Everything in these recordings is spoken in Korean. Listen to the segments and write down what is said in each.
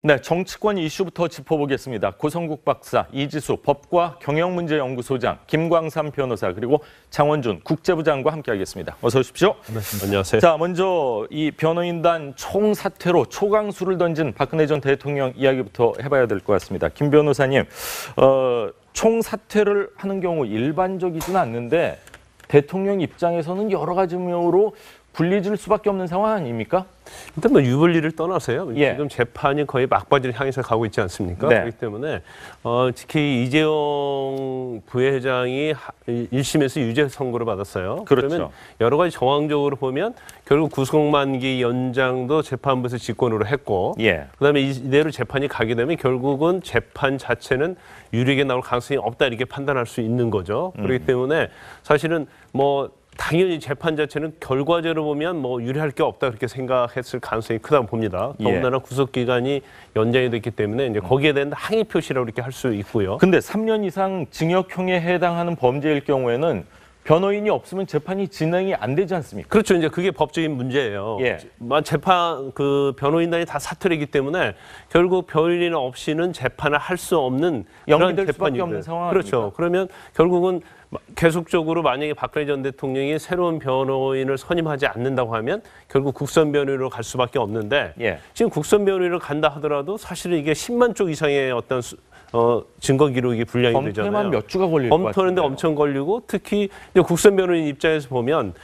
네, 정치권 이슈부터 짚어보겠습니다. 고성국 박사, 이지수 법과 경영문제연구소장, 김광삼 변호사, 그리고 장원준 국제부장과 함께하겠습니다. 어서 오십시오. 네, 안녕하세요. 자, 먼저 이 변호인단 총사퇴로 초강수를 던진 박근혜 전 대통령 이야기부터 해봐야 될 것 같습니다. 김 변호사님, 총사퇴를 하는 경우 일반적이지는 않는데 대통령 입장에서는 여러 가지 의미로 불리해질 수밖에 없는 상황 아닙니까? 일단 뭐 유불리를 떠나서요. 예. 지금 재판이 거의 막바지를 향해서 가고 있지 않습니까? 네. 그렇기 때문에 특히 이재용 부회장이 1심에서 유죄 선고를 받았어요. 그렇죠. 그러면 여러 가지 정황적으로 보면 결국 구속만기 연장도 재판부에서 직권으로 했고, 예. 그다음에 이대로 재판이 가게 되면 결국은 재판 자체는 유리하게 나올 가능성이 없다 이렇게 판단할 수 있는 거죠. 그렇기 때문에 사실은 뭐 당연히 재판 자체는 결과적으로 보면 뭐 유리할 게 없다 그렇게 생각했을 가능성이 크다고 봅니다. 더군다나 구속 기간이 연장이 됐기 때문에 이제 거기에 대한 항의 표시라고 이렇게 할 수 있고요. 근데 3년 이상 징역형에 해당하는 범죄일 경우에는 변호인이 없으면 재판이 진행이 안 되지 않습니까? 그렇죠. 이제 그게 법적인 문제예요. 예. 재판 변호인단이 다 사퇴이기 때문에 결국 변호인 없이는 재판을 할 수 없는 그런 연기될 수밖에 재판이 없는 상황 그렇죠. 아닙니까? 그러면 결국은 계속적으로 만약에 박근혜 전 대통령이 새로운 변호인을 선임하지 않는다고 하면 결국 국선 변호인으로 갈 수밖에 없는데 예. 지금 국선 변호인으로 간다 하더라도 사실은 이게 10만 쪽 이상의 어떤 증거 기록이 분량이 되잖아요. 검토에만 몇 주가 걸릴 것 같아요. 검토하는데 엄청 걸리고 특히 이제 국선 변호인 입장에서 보면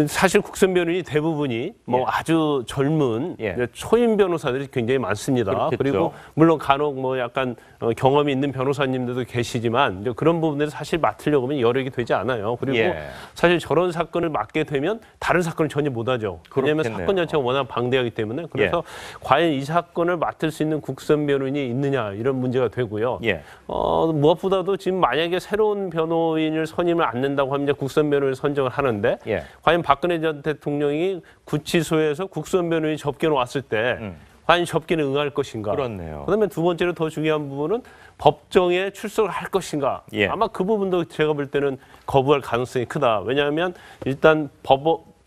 사실 국선 변호인이 대부분이 뭐 예. 아주 젊은 예. 초임 변호사들이 굉장히 많습니다. 그렇겠죠. 그리고 물론 간혹 뭐 약간 경험이 있는 변호사님들도 계시지만 이제 그런 부분에서 사실 맡으려고 하면 여력이 되지 않아요. 그리고 예. 사실 저런 사건을 맡게 되면 다른 사건을 전혀 못하죠. 왜냐하면 그렇겠네요. 사건 자체가 워낙 방대하기 때문에 그래서 과연 이 사건을 맡을 수 있는 국선 변호인이 있느냐 이런 문제가 되고요. 예. 무엇보다도 지금 만약에 새로운 변호인을 선임을 않는다고 하면 이제 국선 변호인을 선정을 하는데 예. 과연 박근혜 전 대통령이 구치소에서 국선 변호인이 접견을 왔을 때 과연 접견에 응할 것인가. 그렇네요. 그다음에 두 번째로 더 중요한 부분은 법정에 출석을 할 것인가. 예. 아마 그 부분도 제가 볼 때는 거부할 가능성이 크다. 왜냐하면 일단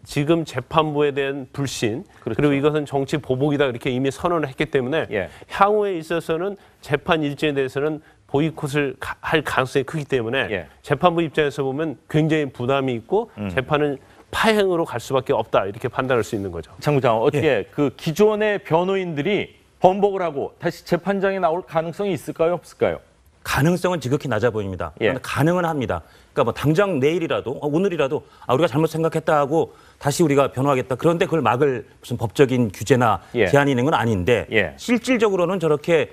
지금 재판부에 대한 불신 그렇죠. 그리고 이것은 정치 보복이다 이렇게 이미 선언을 했기 때문에 예. 향후에 있어서는 재판 일정에 대해서는 보이콧을 할 가능성이 크기 때문에 예. 재판부 입장에서 보면 굉장히 부담이 있고 재판은 파행으로 갈 수밖에 없다 이렇게 판단할 수 있는 거죠. 장 부장, 어떻게 그 기존의 변호인들이 번복을 하고 다시 재판장에 나올 가능성이 있을까요, 없을까요? 가능성은 지극히 낮아 보입니다. 예. 그런데 가능은 합니다. 그러니까 뭐 당장 내일이라도 오늘이라도 우리가 잘못 생각했다 하고 다시 우리가 변호하겠다. 그런데 그걸 막을 무슨 법적인 규제나 예. 제한이 있는 건 아닌데 예. 실질적으로는 저렇게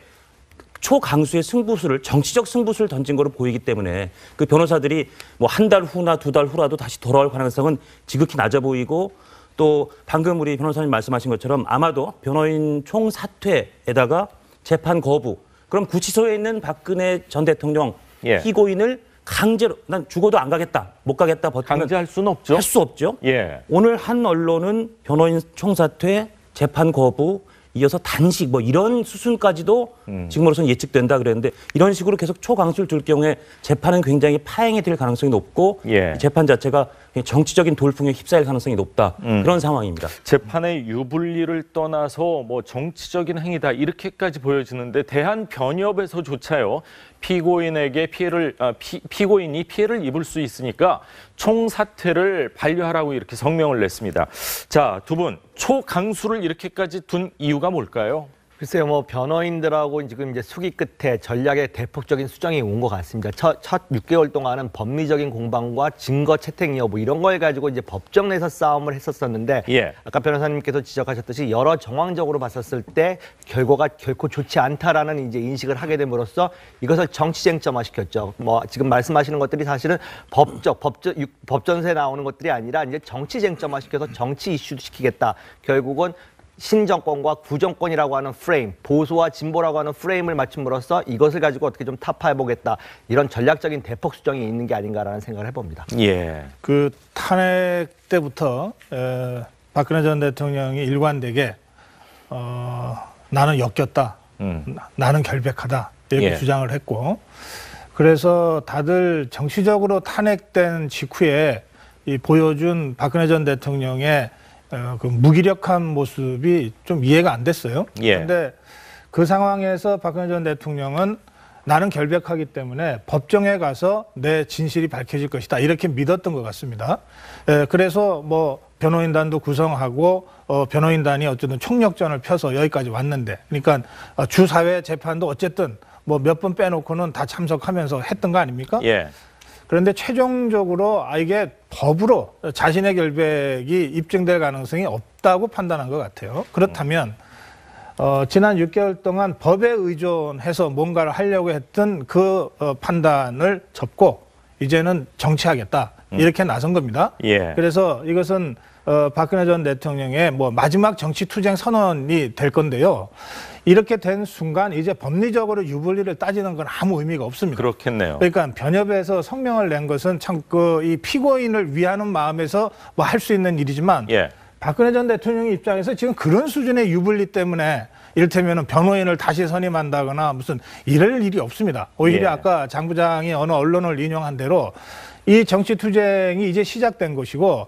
초강수의 승부수를 정치적 승부수를 던진 거로 보이기 때문에 그 변호사들이 뭐 한 달 후나 두 달 후라도 다시 돌아올 가능성은 지극히 낮아 보이고 또 방금 우리 변호사님 말씀하신 것처럼 아마도 변호인 총사퇴에다가 재판 거부 그럼 구치소에 있는 박근혜 전 대통령 예. 피고인을 강제로 난 죽어도 안 가겠다 못 가겠다 버티면 강제할 수는 없죠. 할 수 없죠. 예. 오늘 한 언론은 변호인 총사퇴 재판 거부 이어서 단식 뭐 이런 수순까지도 지금으로서는 예측된다 그랬는데 이런 식으로 계속 초강수를 둘 경우에 재판은 굉장히 파행이 될 가능성이 높고 예. 재판 자체가 정치적인 돌풍에 휩싸일 가능성이 높다. 그런 상황입니다. 재판의 유불리를 떠나서 뭐 정치적인 행위다 이렇게까지 보여지는데 대한변협에서조차요 피고인에게 피고인이 피해를 입을 수 있으니까 총사퇴를 반려하라고 이렇게 성명을 냈습니다. 자, 두 분 초강수를 이렇게까지 둔 이유가 뭘까요? 글쎄요, 뭐 변호인들하고 지금 이제 수기 끝에 전략의 대폭적인 수정이 온 것 같습니다. 첫 6개월 동안은 법리적인 공방과 증거 채택 여부 이런 걸 가지고 이제 법정 내에서 싸움을 했었었는데 예. 아까 변호사님께서 지적하셨듯이 여러 정황적으로 봤었을 때 결과가 결코 좋지 않다라는 이제 인식을 하게 됨으로써 이것을 정치 쟁점화 시켰죠. 뭐 지금 말씀하시는 것들이 사실은 법전세에 나오는 것들이 아니라 이제 정치 쟁점화 시켜서 정치 이슈도 시키겠다. 결국은 신정권과 구정권이라고 하는 프레임, 보수와 진보라고 하는 프레임을 맞춤으로써 이것을 가지고 어떻게 좀 타파해보겠다. 이런 전략적인 대폭 수정이 있는 게 아닌가라는 생각을 해봅니다. 예. 그 탄핵 때부터 박근혜 전 대통령이 일관되게 나는 엮였다, 나는 결백하다 이렇게 예. 주장을 했고 그래서 다들 정치적으로 탄핵된 직후에 보여준 박근혜 전 대통령의 그 무기력한 모습이 좀 이해가 안 됐어요. 예. 그런데 그 상황에서 박근혜 전 대통령은 나는 결백하기 때문에 법정에 가서 내 진실이 밝혀질 것이다. 이렇게 믿었던 것 같습니다. 그래서 뭐 변호인단도 구성하고 변호인단이 어쨌든 총력전을 펴서 여기까지 왔는데, 그러니까 주사회 재판도 어쨌든 뭐 몇 번 빼놓고는 다 참석하면서 했던 거 아닙니까? 예. 그런데 최종적으로 이게 법으로 자신의 결백이 입증될 가능성이 없다고 판단한 것 같아요. 그렇다면 지난 6개월 동안 법에 의존해서 뭔가를 하려고 했던 그 판단을 접고 이제는 정치하겠다 이렇게 나선 겁니다. 예. 그래서 이것은 박근혜 전 대통령의 뭐 마지막 정치 투쟁 선언이 될 건데요. 이렇게 된 순간 이제 법리적으로 유불리를 따지는 건 아무 의미가 없습니다. 그렇겠네요. 그러니까 변협에서 성명을 낸 것은 참 이 피고인을 위하는 마음에서 뭐 할 수 있는 일이지만 예. 박근혜 전 대통령의 입장에서 지금 그런 수준의 유불리 때문에 이를테면 변호인을 다시 선임한다거나 무슨 이럴 일이 없습니다. 오히려 예. 아까 장 부장이 어느 언론을 인용한 대로 이 정치 투쟁이 이제 시작된 것이고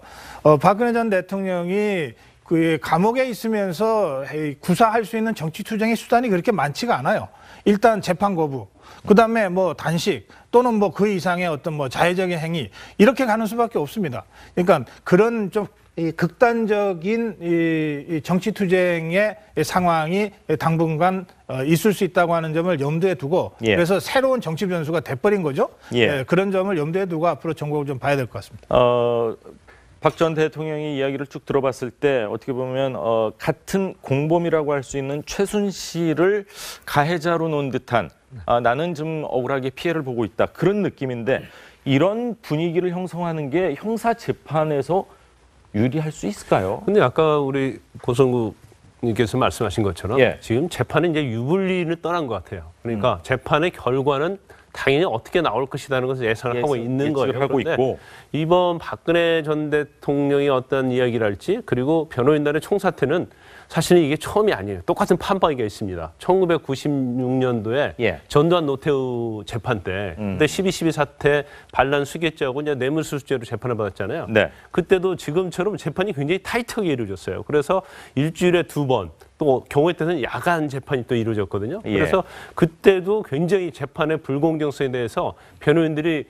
박근혜 전 대통령이 그 감옥에 있으면서 구사할 수 있는 정치 투쟁의 수단이 그렇게 많지가 않아요. 일단 재판 거부, 그다음에 뭐 단식 또는 뭐 그 이상의 어떤 뭐 자해적인 행위 이렇게 가는 수밖에 없습니다. 그러니까 그런 좀 극단적인 이 정치 투쟁의 상황이 당분간 있을 수 있다고 하는 점을 염두에 두고 예. 그래서 새로운 정치 변수가 돼버린 거죠. 예. 그런 점을 염두에 두고 앞으로 정국을 좀 봐야 될 것 같습니다. 박 전 대통령이 이야기를 쭉 들어봤을 때 어떻게 보면 같은 공범이라고 할 수 있는 최순실을 가해자로 놓은 듯한 나는 좀 억울하게 피해를 보고 있다 그런 느낌인데 이런 분위기를 형성하는 게 형사 재판에서 유리할 수 있을까요? 근데 아까 우리 고성국님께서 말씀하신 것처럼 예. 지금 재판은 이제 유불리를 떠난 것 같아요. 그러니까 재판의 결과는 당연히 어떻게 나올 것이라는 것을 예상을 하고 있는 거예요. 하고 있고 이번 박근혜 전 대통령이 어떤 이야기를 할지 그리고 변호인단의 총사퇴는 사실은 이게 처음이 아니에요. 똑같은 판박이가 있습니다. 1996년도에 예. 전두환 노태우 재판 때 그때 12.12 사태 반란 수괴죄하고 이제 뇌물수수죄로 재판을 받았잖아요. 네. 그때도 지금처럼 재판이 굉장히 타이트하게 이루어졌어요. 그래서 일주일에 2번 또 경우에 따라서는 야간 재판이 또 이루어졌거든요. 예. 그래서 그때도 굉장히 재판의 불공정성에 대해서 변호인들이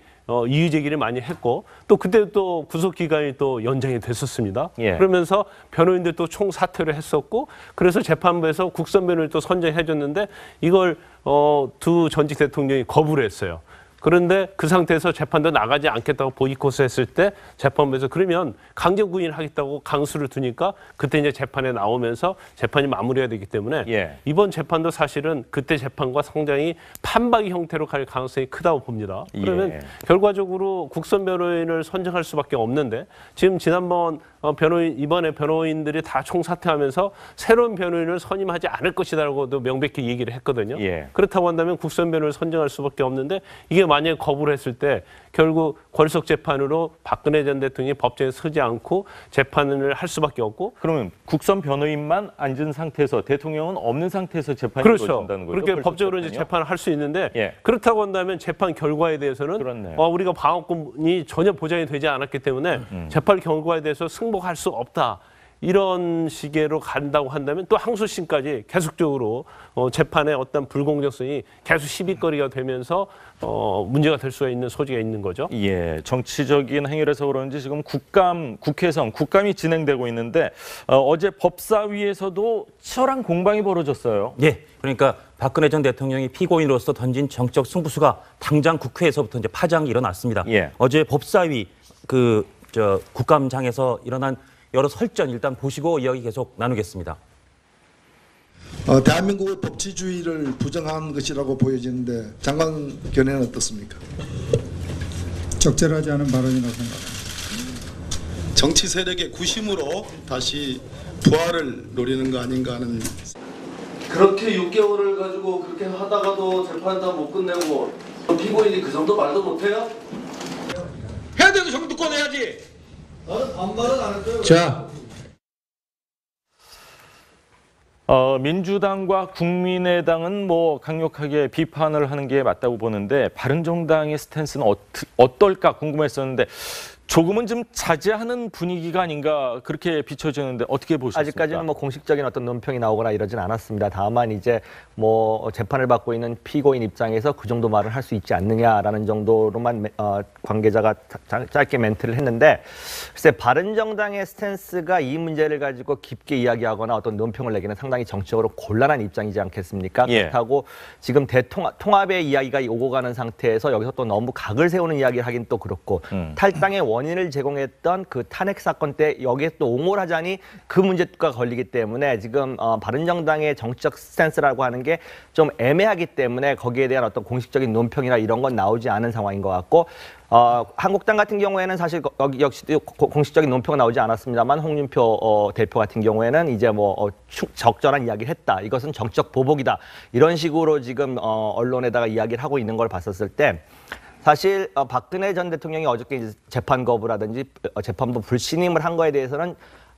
이의 제기를 많이 했고 또 그때 또 구속 기간이 또 연장이 됐었습니다. 예. 그러면서 변호인들 또 총사퇴를 했었고 그래서 재판부에서 국선 변호인을 또 선정해 줬는데 이걸 두 전직 대통령이 거부를 했어요. 그런데 그 상태에서 재판도 나가지 않겠다고 보이콧을 했을 때 재판부에서 그러면 강제 구인하겠다고 강수를 두니까 그때 이제 재판에 나오면서 재판이 마무리가 되기 때문에 예. 이번 재판도 사실은 그때 재판과 상당히 판박이 형태로 갈 가능성이 크다고 봅니다. 그러면 예. 결과적으로 국선 변호인을 선정할 수밖에 없는데 지금 지난번 이번에 변호인들이 다 총사퇴하면서 새로운 변호인을 선임하지 않을 것이다라고도 명백히 얘기를 했거든요. 예. 그렇다고 한다면 국선 변호인을 선정할 수밖에 없는데 이게 만약에 거부를 했을 때 결국 걸석 재판으로 박근혜 전 대통령이 법정에 서지 않고 재판을 할 수밖에 없고 그러면 국선 변호인만 앉은 상태에서 대통령은 없는 상태에서 재판이 그렇죠. 이루어진다는 거죠. 그렇게 걸석 법적으로 이제 재판이요? 재판을 할 수 있는데 예. 그렇다고 한다면 재판 결과에 대해서는 그렇네요. 우리가 방어권이 전혀 보장이 되지 않았기 때문에 재판 결과에 대해서 승복할 수 없다. 이런 식으로 간다고 한다면 또 항소심까지 계속적으로 재판의 어떤 불공정성이 계속 시비거리가 되면서 문제가 될 수가 있는 소지가 있는 거죠. 예, 정치적인 행위라서 그런지 지금 국감이 진행되고 있는데 어제 법사위에서도 치열한 공방이 벌어졌어요. 예, 그러니까 박근혜 전 대통령이 피고인으로서 던진 정적 승부수가 당장 국회에서부터 이제 파장이 일어났습니다. 예. 어제 법사위 국감장에서 일어난 여러 설전 일단 보시고 이야기 계속 나누겠습니다. 대한민국의 법치주의를 부정한 것이라고 보여지는데 장관 견해는 어떻습니까? 적절하지 않은 발언이라고 생각합니다. 정치 세력의 구심으로 다시 부활을 노리는 거 아닌가 하는. 그렇게 6개월을 가지고 그렇게 하다가도 재판 다 못 끝내고 피고인이 그 정도 말도 못해요? 해야 되는 정도권 해야지. 나는 반발은 안 했어요. 자, 민주당과 국민의당은 뭐 강력하게 비판을 하는 게 맞다고 보는데 바른정당의 스탠스는 어떨까 궁금했었는데 조금은 좀 자제하는 분위기가 아닌가 그렇게 비춰지는데 어떻게 보셨습니까? 아직까지는 뭐 공식적인 어떤 논평이 나오거나 이러진 않았습니다. 다만 이제 뭐 재판을 받고 있는 피고인 입장에서 그 정도 말을 할 수 있지 않느냐라는 정도로만 관계자가 짧게 멘트를 했는데, 글쎄 바른정당의 스탠스가 이 문제를 가지고 깊게 이야기하거나 어떤 논평을 내기는 상당히 정치적으로 곤란한 입장이지 않겠습니까? 예. 그렇다고 지금 통합의 이야기가 오고 가는 상태에서 여기서 또 너무 각을 세우는 이야기를 하긴 또 그렇고 탈당의 원인을 제공했던 그 탄핵 사건 때 여기에 또 옹호를 하자니 그 문제가 걸리기 때문에 지금 바른정당의 정치적 스탠스라고 하는 게 좀 애매하기 때문에 거기에 대한 어떤 공식적인 논평이나 이런 건 나오지 않은 상황인 것 같고, 한국당 같은 경우에는 사실 여기 역시도 공식적인 논평은 나오지 않았습니다만 홍준표 대표 같은 경우에는 이제 뭐 적절한 이야기를 했다. 이것은 정치적 보복이다. 이런 식으로 지금 언론에다가 이야기를 하고 있는 걸 봤었을 때, 사실 박근혜 전 대통령이 어저께 이제 재판 거부라든지 재판부 불신임을 한 거에 대해서는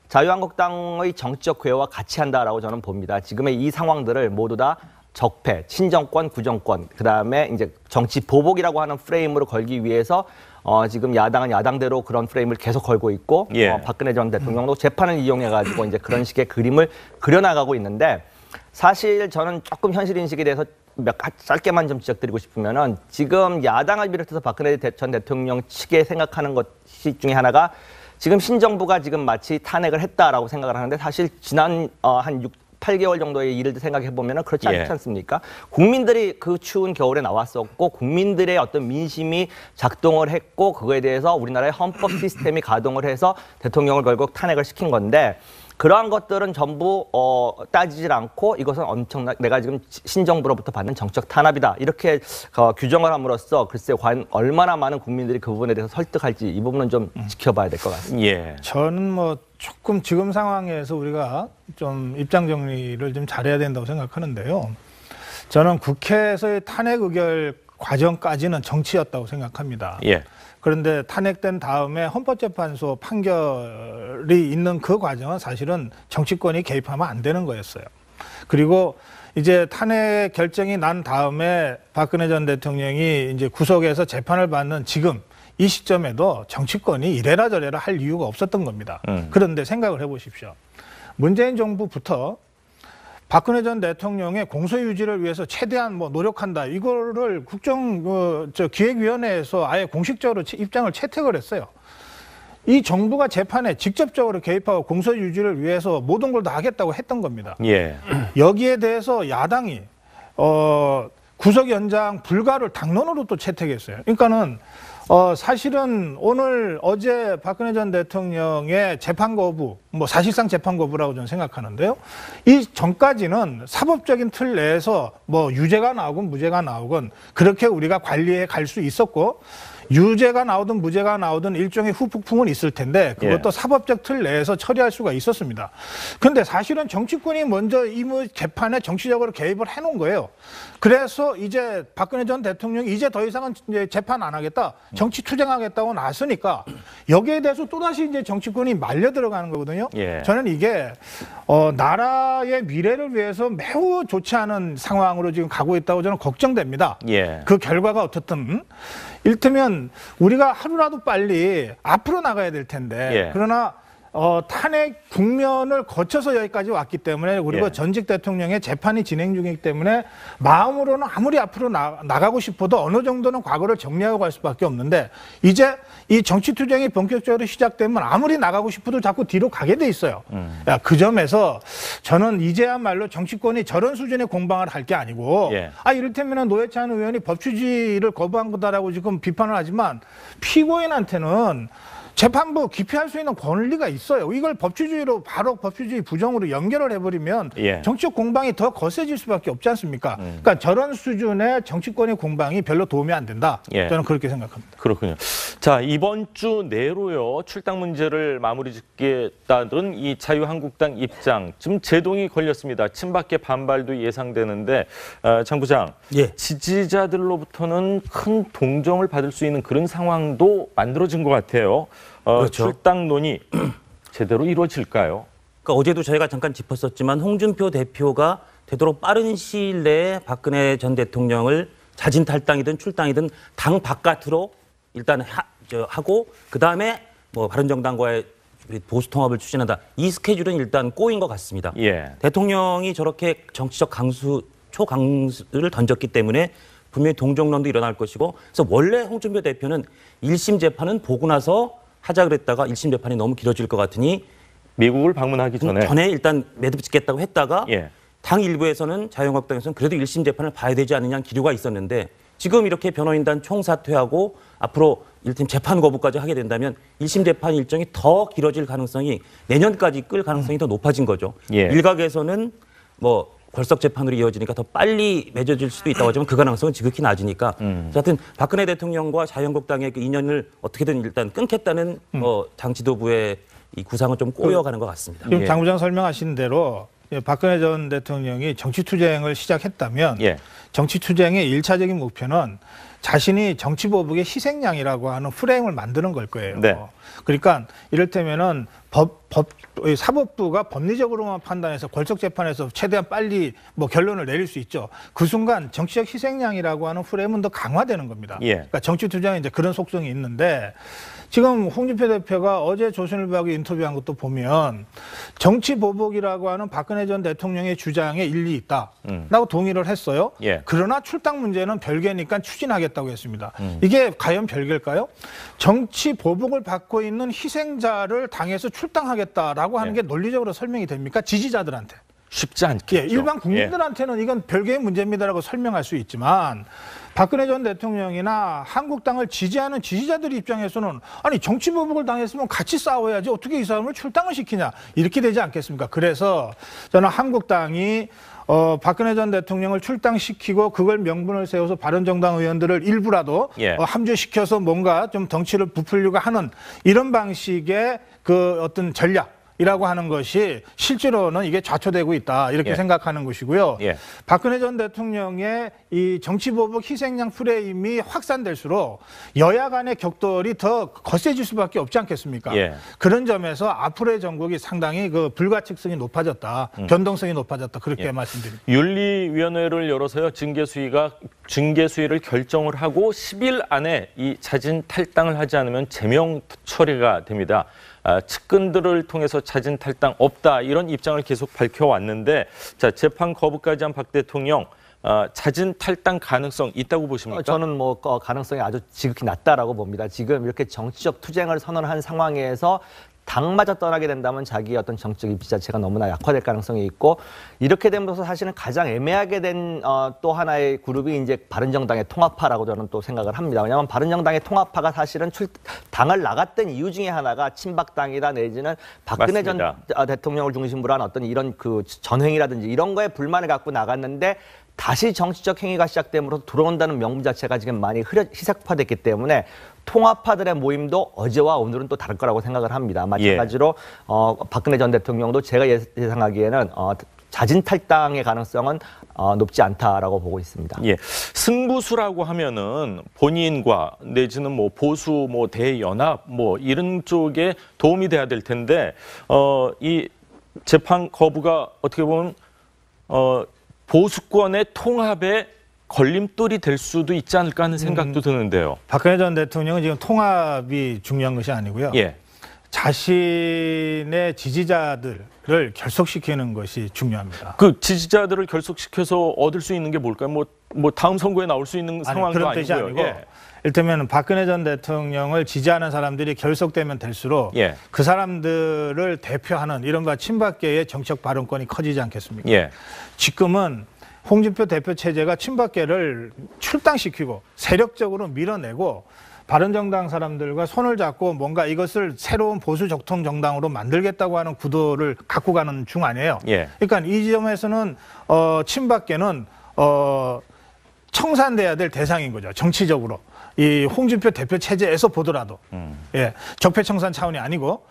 자유한국당의 정치적 궤와 같이 한다라고 저는 봅니다. 지금의 이 상황들을 모두 다 적폐, 친정권, 구정권, 그다음에 이제 정치 보복이라고 하는 프레임으로 걸기 위해서 지금 야당은 야당대로 그런 프레임을 계속 걸고 있고, 예. 박근혜 전 대통령도 재판을 이용해 가지고 이제 그런 식의 그림을 그려나가고 있는데, 사실 저는 조금 현실 인식에 대해서 짧게만 좀 지적드리고 싶으면은 지금 야당을 비롯해서 박근혜 전 대통령 측에 생각하는 것 중에 하나가 지금 신정부가 지금 마치 탄핵을 했다라고 생각을 하는데, 사실 지난 한 8개월 정도의 일을 생각해 보면은 그렇지 않지 않습니까? 국민들이 그 추운 겨울에 나왔었고 국민들의 어떤 민심이 작동을 했고 그거에 대해서 우리나라의 헌법 시스템이 가동을 해서 대통령을 결국 탄핵을 시킨 건데, 그러한 것들은 전부 따지질 않고 이것은 엄청나 내가 지금 신정부로부터 받는 정책 탄압이다 이렇게 규정을 함으로써 글쎄 과연 얼마나 많은 국민들이 그 부분에 대해서 설득할지 이 부분은 좀 지켜봐야 될 것 같습니다. 예. 저는 뭐 조금 지금 상황에서 우리가 좀 입장 정리를 좀 잘해야 된다고 생각하는데요. 저는 국회에서의 탄핵 의결 과정까지는 정치였다고 생각합니다. 예. 그런데 탄핵된 다음에 헌법재판소 판결이 있는 그 과정은 사실은 정치권이 개입하면 안 되는 거였어요. 그리고 이제 탄핵 결정이 난 다음에 박근혜 전 대통령이 이제 구속해서 재판을 받는 지금 이 시점에도 정치권이 이래라 저래라 할 이유가 없었던 겁니다. 그런데 생각을 해보십시오. 문재인 정부부터 박근혜 전 대통령의 공소 유지를 위해서 최대한 뭐 노력한다. 이거를 기획위원회에서 아예 공식적으로 입장을 채택을 했어요. 이 정부가 재판에 직접적으로 개입하고 공소 유지를 위해서 모든 걸 다 하겠다고 했던 겁니다. 예. 여기에 대해서 야당이 구속 연장 불가를 당론으로 또 채택했어요. 그러니까는 사실은 어제 박근혜 전 대통령의 재판 거부, 뭐 사실상 재판 거부라고 저는 생각하는데요. 이 전까지는 사법적인 틀 내에서 뭐 유죄가 나오건 무죄가 나오건 그렇게 우리가 관리해 갈 수 있었고, 유죄가 나오든 무죄가 나오든 일종의 후폭풍은 있을 텐데 그것도 사법적 틀 내에서 처리할 수가 있었습니다. 그런데 사실은 정치권이 먼저 이 재판에 정치적으로 개입을 해놓은 거예요. 그래서 이제 박근혜 전 대통령이 이제 더 이상은 이제 재판 안 하겠다, 정치 투쟁하겠다고 나서니까 여기에 대해서 또다시 이제 정치권이 말려 들어가는 거거든요. 예. 저는 이게 나라의 미래를 위해서 매우 좋지 않은 상황으로 지금 가고 있다고 저는 걱정됩니다. 예. 그 결과가 어떻든 이를테면 우리가 하루라도 빨리 앞으로 나가야 될 텐데, 예. 그러나 탄핵 국면을 거쳐서 여기까지 왔기 때문에, 그리고 예. 전직 대통령의 재판이 진행 중이기 때문에 마음으로는 아무리 앞으로 나가고 싶어도 어느 정도는 과거를 정리하고 갈 수밖에 없는데, 이제 이 정치 투쟁이 본격적으로 시작되면 아무리 나가고 싶어도 자꾸 뒤로 가게 돼 있어요. 그 점에서 저는 이제야말로 정치권이 저런 수준의 공방을 할 게 아니고, 예. 이를테면 노회찬 의원이 법치주의를 거부한 거다라고 지금 비판을 하지만 피고인한테는 재판부 기피할 수 있는 권리가 있어요. 이걸 법치주의로 바로 법치주의 부정으로 연결을 해버리면 예. 정치적 공방이 더 거세질 수밖에 없지 않습니까? 그러니까 저런 수준의 정치권의 공방이 별로 도움이 안 된다. 예. 저는 그렇게 생각합니다. 그렇군요. 자, 이번 주 내로요, 출당 문제를 마무리 짓겠다는 이 자유한국당 입장, 좀 제동이 걸렸습니다. 친박계 반발도 예상되는데, 장 부장, 예. 지지자들로부터는 큰 동정을 받을 수 있는 그런 상황도 만들어진 것 같아요. 그렇죠. 출당 논의 제대로 이루어질까요? 그러니까 어제도 저희가 잠깐 짚었었지만 홍준표 대표가 되도록 빠른 시일 내에 박근혜 전 대통령을 자진 탈당이든 출당이든 당 바깥으로 일단 하고 그다음에 뭐 바른정당과의 보수 통합을 추진한다. 이 스케줄은 일단 꼬인 것 같습니다. 예. 대통령이 저렇게 정치적 초강수를 던졌기 때문에 분명히 동정론도 일어날 것이고 그래서 원래 홍준표 대표는 1심 재판은 보고 나서 하자 그랬다가 1심 재판이 너무 길어질 것 같으니 미국을 방문하기 전에 일단 매듭 짓겠다고 했다가 예. 당 일부에서는 자유한국당에서는 그래도 1심 재판을 봐야 되지 않느냐는 기류가 있었는데 지금 이렇게 변호인단 총사퇴하고 앞으로 일팀 재판 거부까지 하게 된다면 1심 재판 일정이 더 길어질 가능성이 내년까지 끌 가능성이 더 높아진 거죠. 예. 일각에서는 뭐 결석 재판으로 이어지니까 더 빨리 맺어질 수도 있다고 하지만 그 가능성은 지극히 낮으니까 하여튼 박근혜 대통령과 자유한국당의 그 인연을 어떻게든 일단 끊겠다는 당 지도부의 이 구상은 좀 꼬여가는 것 같습니다. 지금 예. 장 부장 설명하신 대로 박근혜 전 대통령이 정치투쟁을 시작했다면 예. 정치투쟁의 1차적인 목표는 자신이 정치보복의 희생양이라고 하는 프레임을 만드는 걸 거예요. 네. 그러니까 이를테면은 사법부가 법리적으로만 판단해서 걸석재판에서 최대한 빨리 뭐 결론을 내릴 수 있죠. 그 순간 정치적 희생양이라고 하는 프레임은 더 강화되는 겁니다. 예. 그러니까 정치투쟁에 이제 그런 속성이 있는데 지금 홍준표 대표가 어제 조선일보하고 인터뷰한 것도 보면 정치보복이라고 하는 박근혜 전 대통령의 주장에 일리 있다. 라고 동의를 했어요. 예. 그러나 출당 문제는 별개니까 추진하겠다고 했습니다. 이게 과연 별개일까요? 정치보복을 받고 있는 희생자를 당에서 출당하겠다라고 하는 예. 게 논리적으로 설명이 됩니까? 지지자들한테. 쉽지 않겠죠. 예, 일반 국민들한테는 이건 별개의 문제입니다라고 설명할 수 있지만 박근혜 전 대통령이나 한국당을 지지하는 지지자들 입장에서는 아니 정치보복을 당했으면 같이 싸워야지 어떻게 이 사람을 출당을 시키냐 이렇게 되지 않겠습니까? 그래서 저는 한국당이 박근혜 전 대통령을 출당시키고 그걸 명분을 세워서 바른정당 의원들을 일부라도 예. 함주시켜서 뭔가 좀 덩치를 부풀려고 하는 이런 방식의 그 어떤 전략이라고 하는 것이 실제로는 이게 좌초되고 있다 이렇게 예. 생각하는 것이고요. 예. 박근혜 전 대통령의 이 정치보복 희생양 프레임이 확산될수록 여야 간의 격돌이 더 거세질 수밖에 없지 않겠습니까? 예. 그런 점에서 앞으로의 정국이 상당히 그 불가측성이 높아졌다, 변동성이 높아졌다 그렇게 예. 말씀드립니다. 윤리위원회를 열어서요 징계수위를 결정을 하고 10일 안에 이 자진 탈당을 하지 않으면 제명 처리가 됩니다. 측근들을 통해서 자진 탈당 없다 이런 입장을 계속 밝혀왔는데 자 재판 거부까지 한 박 대통령 자진 탈당 가능성 있다고 보십니까? 저는 뭐 가능성이 아주 지극히 낮다라고 봅니다. 지금 이렇게 정치적 투쟁을 선언한 상황에서 당마저 떠나게 된다면 자기의 어떤 정치적 입지 자체가 너무나 약화될 가능성이 있고 이렇게 되면서 사실은 가장 애매하게 된 또 하나의 그룹이 이제 바른정당의 통합파라고 저는 또 생각을 합니다. 왜냐하면 바른정당의 통합파가 사실은 당을 나갔던 이유 중에 하나가 친박당이다 내지는 박근혜 맞습니다. 전 대통령을 중심으로 한 어떤 이런 그 전횡이라든지 이런 거에 불만을 갖고 나갔는데 다시 정치적 행위가 시작됨으로써 들어온다는 명분 자체가 지금 많이 희석화됐기 때문에 통합파들의 모임도 어제와 오늘은 또 다를 거라고 생각을 합니다. 마찬가지로 박근혜 전 대통령도 제가 예상하기에는 자진 탈당의 가능성은 높지 않다라고 보고 있습니다. 예, 승부수라고 하면은 본인과 내지는 뭐 보수, 뭐 대연합, 뭐 이런 쪽에 도움이 돼야 될 텐데 이 재판 거부가 어떻게 보면 보수권의 통합에 걸림돌이 될 수도 있지 않을까 하는 생각도 드는데요. 박근혜 전 대통령은 지금 통합이 중요한 것이 아니고요. 예. 자신의 지지자들을 결속시키는 것이 중요합니다. 그 지지자들을 결속시켜서 얻을 수 있는 게 뭘까요? 뭐 다음 선거에 나올 수 있는 상황도 그런 뜻이 아니고요. 아니고 이를테면 박근혜 전 대통령을 지지하는 사람들이 결속되면 될수록 예. 그 사람들을 대표하는 이른바 친박계의 정책 발언권이 커지지 않겠습니까? 예. 지금은 홍준표 대표 체제가 친박계를 출당시키고 세력적으로 밀어내고 바른정당 사람들과 손을 잡고 뭔가 이것을 새로운 보수 적통 정당으로 만들겠다고 하는 구도를 갖고 가는 중 아니에요. 예. 그러니까 이 점에서는 친박계는 청산돼야 될 대상인 거죠. 정치적으로. 이 홍준표 대표 체제에서 보더라도 예, 적폐청산 차원이 아니고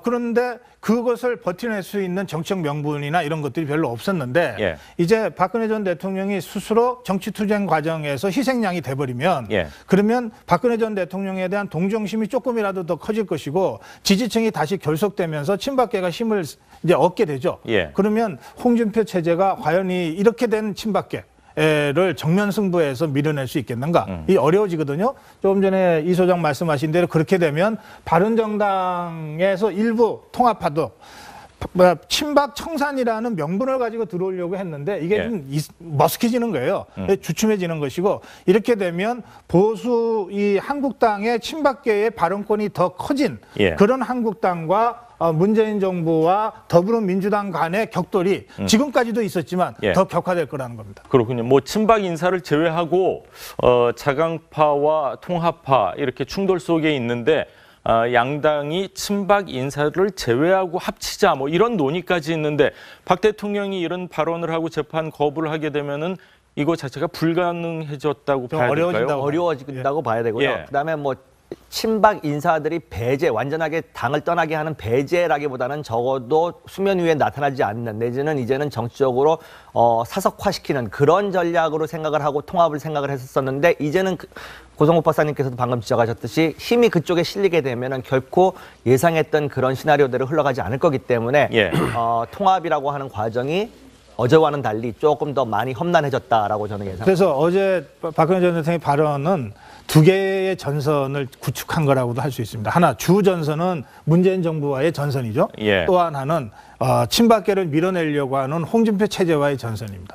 그런데 그것을 버텨낼 수 있는 정책 명분이나 이런 것들이 별로 없었는데 예. 이제 박근혜 전 대통령이 스스로 정치투쟁 과정에서 희생양이 돼버리면 예. 그러면 박근혜 전 대통령에 대한 동정심이 조금이라도 더 커질 것이고 지지층이 다시 결속되면서 친박계가 힘을 이제 얻게 되죠. 예. 그러면 홍준표 체제가 과연 이렇게 된 친박계 를 정면 승부해서 밀어낼 수 있겠는가? 이 어려워지거든요. 조금 전에 이 소장 말씀하신 대로 그렇게 되면 바른정당에서 일부 통합파도 친박 청산이라는 명분을 가지고 들어오려고 했는데 이게 좀 머쓱해지는 거예요. 주춤해지는 것이고 이렇게 되면 보수 이 한국당의 친박계의 발언권이 더 커진 그런 한국당과 문재인 정부와 더불어민주당 간의 격돌이 지금까지도 있었지만 더 격화될 거라는 겁니다. 그렇군요. 뭐 친박 인사를 제외하고 자강파와 통합파 이렇게 충돌 속에 있는데 양당이 친박 인사를 제외하고 합치자 뭐 이런 논의까지 있는데 박 대통령이 이런 발언을 하고 재판 거부를 하게 되면은 이거 자체가 불가능해졌다고 봐야 될까요? 어려워진다고 봐야 되고요. 그다음에 뭐 친박 인사들이 배제, 완전하게 당을 떠나게 하는 배제라기보다는 적어도 수면 위에 나타나지 않는 내지는 이제는 정치적으로 사석화시키는 그런 전략으로 생각을 하고 통합을 생각을 했었는데 이제는 고성욱 박사님께서도 방금 지적하셨듯이 힘이 그쪽에 실리게 되면은 결코 예상했던 그런 시나리오대로 흘러가지 않을 거기 때문에 통합이라고 하는 과정이 어제와는 달리 조금 더 많이 험난해졌다라고 저는 예상합니다. 그래서 어제 박근혜 전 대통령의 발언은 두 개의 전선을 구축한 거라고도 할 수 있습니다. 하나 주 전선은 문재인 정부와의 전선이죠. 또 하나는 친박계를 밀어내려고 하는 홍준표 체제와의 전선입니다.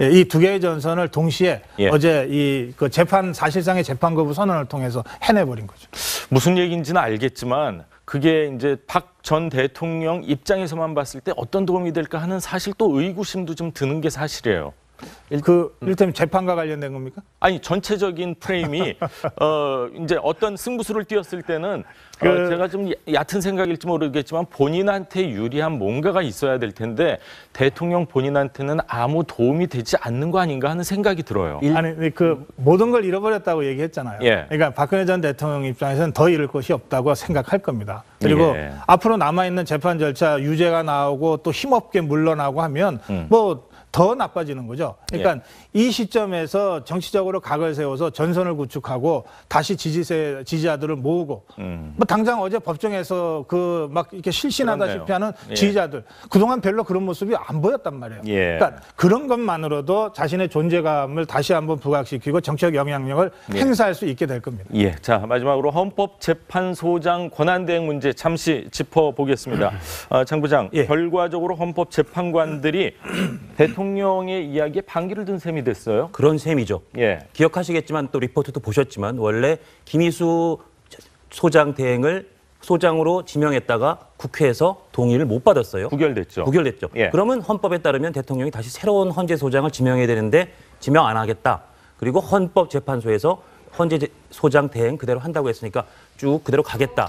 이 두 개의 전선을 동시에 어제 그 재판 사실상의 재판 거부 선언을 통해서 해내버린 거죠. 무슨 얘기인지는 알겠지만 그게 이제 박 전 대통령 입장에서만 봤을 때 어떤 도움이 될까 하는 사실 또 의구심도 좀 드는 게 사실이에요. 이를테면 재판과 관련된 겁니까? 아니 전체적인 프레임이 이제 어떤 승부수를 띄었을 때는 제가 좀 얕은 생각일지 모르겠지만 본인한테 유리한 뭔가가 있어야 될 텐데 대통령 본인한테는 아무 도움이 되지 않는 거 아닌가 하는 생각이 들어요. 아니 그 모든 걸 잃어버렸다고 얘기했잖아요. 그러니까 박근혜 전 대통령 입장에서는 더 잃을 것이 없다고 생각할 겁니다. 그리고 앞으로 남아있는 재판 절차 유죄가 나오고 또 힘없게 물러나고 하면 더 나빠지는 거죠. 그러니까 이 시점에서 정치적으로 각을 세워서 전선을 구축하고 다시 지지자들을 모으고 뭐 당장 어제 법정에서 그 막 이렇게 실신하다시피 하는 지지자들 그동안 별로 그런 모습이 안 보였단 말이에요. 그러니까 그런 것만으로도 자신의 존재감을 다시 한번 부각시키고 정치적 영향력을 행사할 수 있게 될 겁니다. 자, 마지막으로 헌법재판소장 권한대행 문제 잠시 짚어보겠습니다. 장 부장, 결과적으로 헌법재판관들이 대통령의 이야기에 반기를 든 셈이 됐어요. 그런 셈이죠. 기억하시겠지만 또 리포트도 보셨지만 원래 김희수 소장 대행을 소장으로 지명했다가 국회에서 동의를 못 받았어요. 부결됐죠. 그러면 헌법에 따르면 대통령이 다시 새로운 헌재 소장을 지명해야 되는데 지명 안 하겠다. 그리고 헌법재판소에서 헌재 소장 대행 그대로 한다고 했으니까 쭉 그대로 가겠다.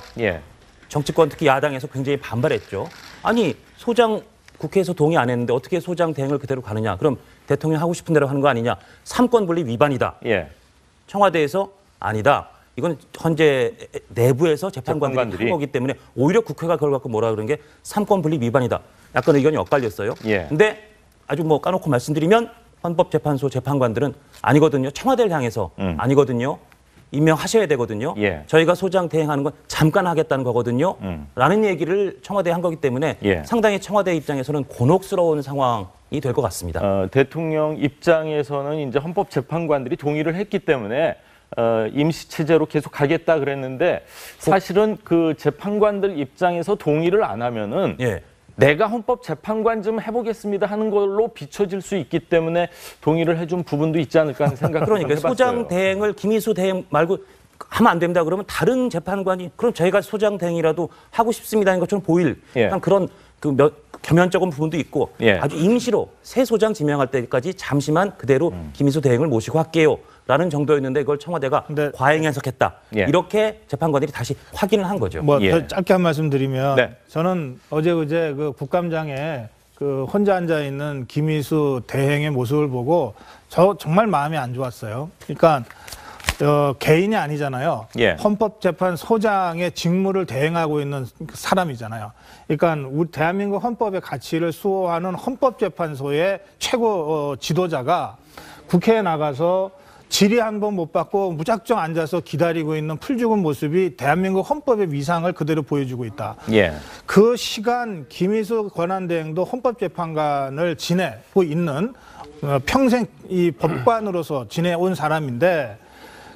정치권 특히 야당에서 굉장히 반발했죠. 아니 소장 국회에서 동의 안 했는데 어떻게 소장 대행을 그대로 가느냐. 그럼 대통령 하고 싶은 대로 하는 거 아니냐. 삼권 분리 위반이다. 청와대에서 아니다. 이건 헌재 내부에서 재판관들이 한 거기 때문에 오히려 국회가 그걸 갖고 뭐라 그러는 게 삼권 분리 위반이다. 약간 의견이 엇갈렸어요. 근데 아주 뭐 까놓고 말씀드리면 헌법재판소 재판관들은 아니거든요. 청와대를 향해서 아니거든요. 임명하셔야 되거든요. 저희가 소장 대행하는 건 잠깐 하겠다는 거거든요. 라는 얘기를 청와대에 한 거기 때문에 상당히 청와대 입장에서는 곤혹스러운 상황이 될 것 같습니다. 대통령 입장에서는 이제 헌법재판관들이 동의를 했기 때문에 임시체제로 계속 가겠다 그랬는데 사실은 그 재판관들 입장에서 동의를 안 하면은 내가 헌법재판관 좀 해보겠습니다 하는 걸로 비춰질 수 있기 때문에 동의를 해준 부분도 있지 않을까 하는 생각을 그러니까 해봤어요. 소장 대행을 김희수 대행 말고 하면 안 된다 그러면 다른 재판관이 그럼 저희가 소장 대행이라도 하고 싶습니다 하는 것처럼 보일 약간 그런 겸연쩍은 부분도 있고 아주 임시로 새 소장 지명할 때까지 잠시만 그대로 김희수 대행을 모시고 할게요. 라는 정도였는데 그걸 청와대가 과잉 해석했다. 이렇게 재판관들이 다시 확인을 한 거죠. 더 짧게 한 말씀 드리면 저는 어제 그제 그 국감장에 그 혼자 앉아 있는 김희수 대행의 모습을 보고 정말 마음이 안 좋았어요. 그러니까 개인이 아니잖아요. 헌법재판소장의 직무를 대행하고 있는 사람이잖아요. 그러니까 우리 대한민국 헌법의 가치를 수호하는 헌법재판소의 최고 지도자가 국회에 나가서 질의 한 번 못 받고 무작정 앉아서 기다리고 있는 풀죽은 모습이 대한민국 헌법의 위상을 그대로 보여주고 있다. 그 시간 김희수 권한대행도 헌법재판관을 지내고 있는 평생 이 법관으로서 지내온 사람인데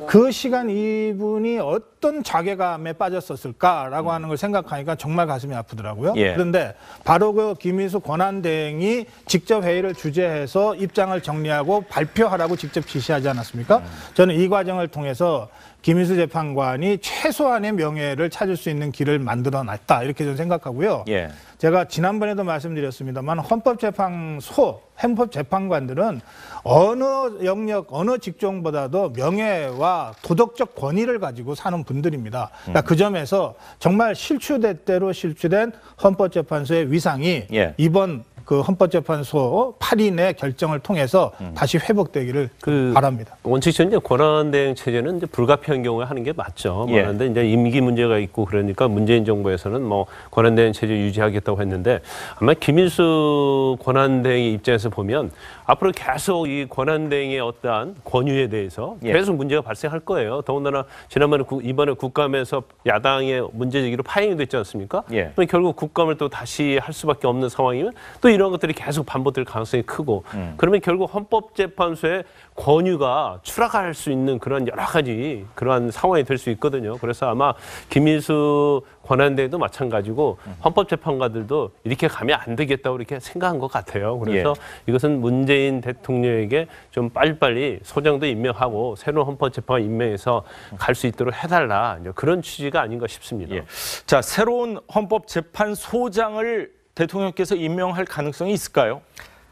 그 시간 이분이 어떤 자괴감에 빠졌었을까라고 하는 걸 생각하니까 정말 가슴이 아프더라고요. 예. 그런데 바로 그 김희수 권한대행이 직접 회의를 주재해서 입장을 정리하고 발표하라고 직접 지시하지 않았습니까? 저는 이 과정을 통해서 김희수 재판관이 최소한의 명예를 찾을 수 있는 길을 만들어놨다 이렇게 저는 생각하고요. 예. 제가 지난번에도 말씀드렸습니다만 헌법재판관들은 어느 영역, 어느 직종보다도 명예와 도덕적 권위를 가지고 사는 분들입니다. 그러니까 그 점에서 정말 실추대대로 실추된 헌법재판소의 위상이 예. 이번 그 헌법재판소 8인의 결정을 통해서 다시 회복되기를 바랍니다. 원칙적으로 이제 권한대행 체제는 이제 불가피한 경우에 하는 게 맞죠. 예. 그런데 이제 임기 문제가 있고 그러니까 문재인 정부에서는 뭐 권한대행 체제 유지하겠다고 했는데 아마 김일수 권한대행의 입장에서 보면 앞으로 계속 이 권한대행의 어떠한 권유에 대해서 예. 계속 문제가 발생할 거예요. 더군다나 지난번에 이번에 국감에서 야당의 문제 제기로 파행이 됐지 않습니까? 예. 그럼 결국 국감을 또 다시 할 수밖에 없는 상황이면 또 이런 것들이 계속 반복될 가능성이 크고 그러면 결국 헌법재판소의 권유가 추락할 수 있는 그런 여러 가지 그러한 상황이 될 수 있거든요. 그래서 아마 김일수 권한대행도 마찬가지고 헌법재판관들도 이렇게 가면 안 되겠다고 이렇게 생각한 것 같아요. 그래서 이것은 문재인 대통령에게 좀 빨리빨리 소장도 임명하고 새로운 헌법재판관 임명해서 갈 수 있도록 해달라 그런 취지가 아닌가 싶습니다. 예. 자, 새로운 헌법재판소장을 대통령께서 임명할 가능성이 있을까요?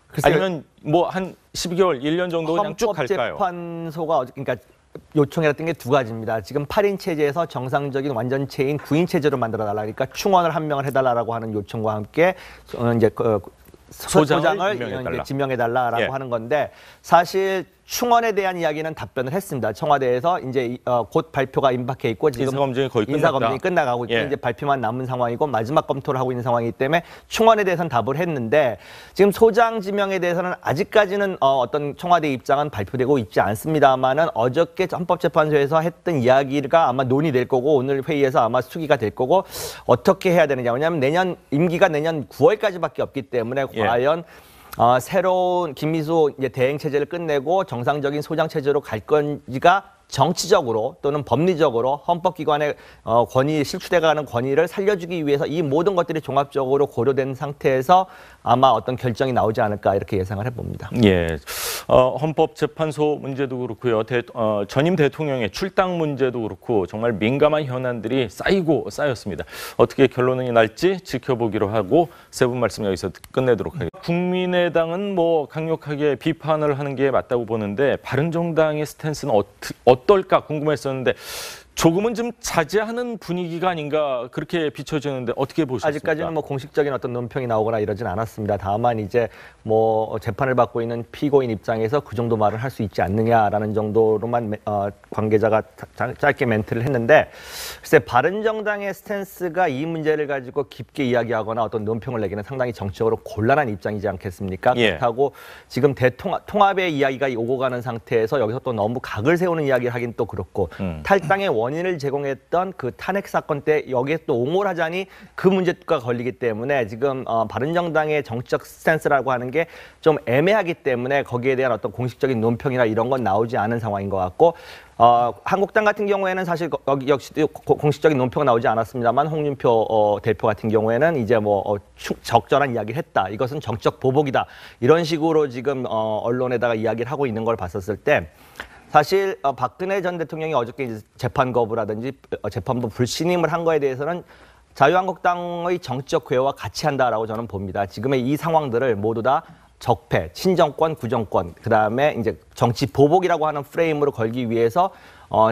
글쎄요. 아니면 뭐 한 12개월, 1년 정도 그냥 쭉 갈까요? 헌법재판소가 그러니까 요청해왔던 게 두 가지입니다. 지금 8인 체제에서 정상적인 완전체인 9인 체제로 만들어달라. 그러니까 충원을 한 명을 해달라고 하는 요청과 함께 이제 소장을 임명해달라. 지명해달라라고 예. 하는 건데 사실 충원에 대한 이야기는 답변을 했습니다. 청와대에서 이제 곧 발표가 임박해 있고 지금 인사검증이 거의 인사검증이 끝나가고 있고 예. 이제 발표만 남은 상황이고 마지막 검토를 하고 있는 상황이기 때문에 충원에 대해서는 답을 했는데 지금 소장 지명에 대해서는 아직까지는 어떤 청와대 입장은 발표되고 있지 않습니다만은 어저께 헌법재판소에서 했던 이야기가 아마 논의될 거고 오늘 회의에서 아마 수기가 될 거고 어떻게 해야 되느냐. 왜냐하면 임기가 내년 9월까지밖에 없기 때문에 예. 과연 새로운 김미수 이제 대행 체제를 끝내고 정상적인 소장 체제로 갈 건지가 정치적으로 또는 법리적으로 헌법기관의 권위, 실추돼가는 권위를 살려주기 위해서 이 모든 것들이 종합적으로 고려된 상태에서 아마 어떤 결정이 나오지 않을까 이렇게 예상을 해봅니다. 예, 헌법재판소 문제도 그렇고요. 전임 대통령의 출당 문제도 그렇고 정말 민감한 현안들이 쌓이고 쌓였습니다. 어떻게 결론이 날지 지켜보기로 하고 세 분 말씀 여기서 끝내도록 하겠습니다. 국민의당은 뭐 강력하게 비판을 하는 게 맞다고 보는데 바른정당의 스탠스는 어떨까 궁금했었는데 조금은 좀 자제하는 분위기가 아닌가 그렇게 비춰지는데 어떻게 보셨습니까? 아직까지는 뭐 공식적인 어떤 논평이 나오거나 이러진 않았습니다. 다만 이제 뭐 재판을 받고 있는 피고인 입장에서 그 정도 말을 할 수 있지 않느냐라는 정도로만 관계자가 짧게 멘트를 했는데 글쎄 바른정당의 스탠스가 이 문제를 가지고 깊게 이야기하거나 어떤 논평을 내기는 상당히 정치적으로 곤란한 입장이지 않겠습니까? 예. 그렇다고 지금 통합의 이야기가 오고 가는 상태에서 여기서 또 너무 각을 세우는 이야기를 하긴 또 그렇고 탈당의 원인을 제공했던 그 탄핵 사건 때 여기에 또 옹호를 하자니 그 문제가 걸리기 때문에 지금 바른정당의 정치적 스탠스라고 하는 게 좀 애매하기 때문에 거기에 대한 어떤 공식적인 논평이나 이런 건 나오지 않은 상황인 것 같고 한국당 같은 경우에는 사실 여기 역시도 공식적인 논평은 나오지 않았습니다만 홍준표 대표 같은 경우에는 이제 뭐 적절한 이야기를 했다. 이것은 정치적 보복이다. 이런 식으로 지금 언론에다가 이야기를 하고 있는 걸 봤었을 때 사실 박근혜 전 대통령이 어저께 이제 재판 거부라든지 재판부 불신임을 한 거에 대해서는 자유한국당의 정치적 궤와 같이 한다라고 저는 봅니다. 지금의 이 상황들을 모두 다 적폐, 친정권, 구정권, 그다음에 이제 정치 보복이라고 하는 프레임으로 걸기 위해서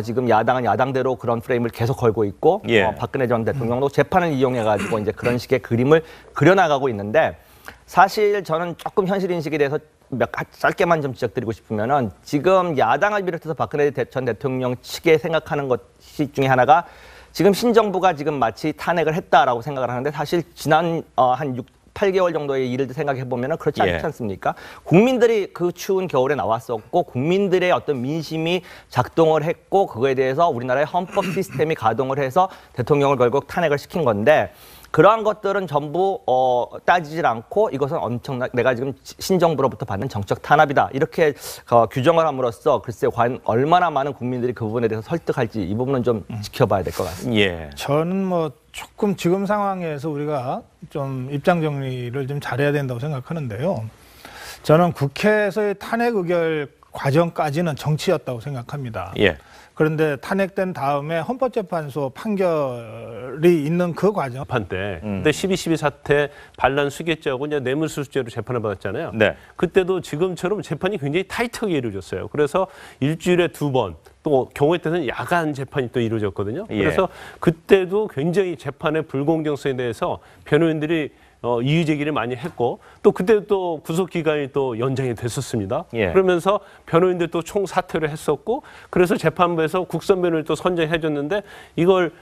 지금 야당은 야당대로 그런 프레임을 계속 걸고 있고 예. 박근혜 전 대통령도 재판을 이용해 가지고 이제 그런 식의 그림을 그려나가고 있는데 사실 저는 조금 현실 인식에 대해서 짧게만 좀 지적드리고 싶으면은 지금 야당을 비롯해서 박근혜 전 대통령 측에 생각하는 것이 중에 하나가 지금 신정부가 지금 마치 탄핵을 했다라고 생각을 하는데 사실 지난 한 8개월 정도의 일을 생각해보면 그렇지 않지 않습니까? 국민들이 그 추운 겨울에 나왔었고 국민들의 어떤 민심이 작동을 했고 그거에 대해서 우리나라의 헌법 시스템이 가동을 해서 대통령을 결국 탄핵을 시킨 건데 그러한 것들은 전부 따지질 않고 이것은 엄청나 내가 지금 신정부로부터 받는 정책 탄압이다 이렇게 규정을 함으로써 글쎄 과연 얼마나 많은 국민들이 그 부분에 대해서 설득할지 이 부분은 좀 지켜봐야 될 것 같습니다. 예. 저는 뭐 조금 지금 상황에서 우리가 좀 입장 정리를 좀 잘해야 된다고 생각하는데요. 저는 국회에서의 탄핵 의결 과정까지는 정치였다고 생각합니다. 예. 그런데 탄핵된 다음에 헌법재판소 판결이 있는 그 과정. 재판 때 그때 12.12 사태 반란 수괴죄하고 이제 뇌물수수죄로 재판을 받았잖아요. 네. 그때도 지금처럼 재판이 굉장히 타이트하게 이루어졌어요. 그래서 일주일에 2번 또 경우에 따라서는 야간 재판이 또 이루어졌거든요. 예. 그래서 그때도 굉장히 재판의 불공정성에 대해서 변호인들이 이의 제기를 많이 했고 또 그때 또 구속 기간이 또 연장이 됐었습니다. 예. 그러면서 변호인들 또 총 사퇴를 했었고 그래서 재판부에서 국선 변호인을 또 선정해 줬는데 이걸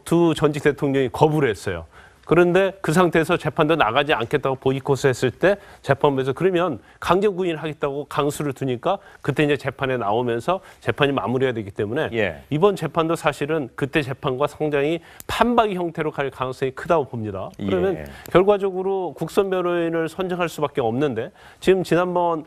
두 전직 대통령이 거부를 했어요. 그런데 그 상태에서 재판도 나가지 않겠다고 보이콧을 했을 때 재판부에서 그러면 강제 구인하겠다고 강수를 두니까 그때 이제 재판에 나오면서 재판이 마무리가 되기 때문에 예. 이번 재판도 사실은 그때 재판과 상당히 판박이 형태로 갈 가능성이 크다고 봅니다. 그러면 예. 결과적으로 국선 변호인을 선정할 수밖에 없는데 지금 지난번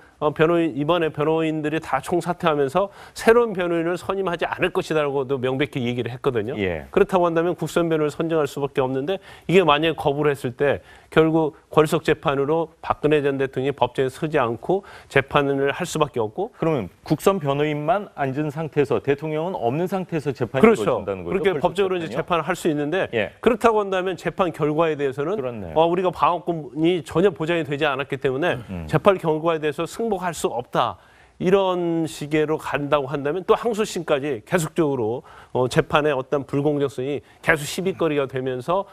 이번에 변호인들이 다 총사퇴하면서 새로운 변호인을 선임하지 않을 것이다라고도 명백히 얘기를 했거든요. 예. 그렇다고 한다면 국선 변호인을 선정할 수밖에 없는데 이게 만약에 거부를 했을 때 결국 권력 재판으로 박근혜 전 대통령이 법정에 서지 않고 재판을 할 수밖에 없고 그러면 국선 변호인만 앉은 상태에서 대통령은 없는 상태에서 재판이 그렇죠. 이루어진다는 거죠. 그렇게 법적으로 이제 재판을 할 수 있는데 예. 그렇다고 한다면 재판 결과에 대해서는 그렇네요. 우리가 방어권이 전혀 보장이 되지 않았기 때문에 재판 결과에 대해서 승복할 수 없다. 이런 식으로 간다고 한다면 또 항소심까지 계속적으로 재판의 어떤 불공정성이 계속 시비거리가 되면서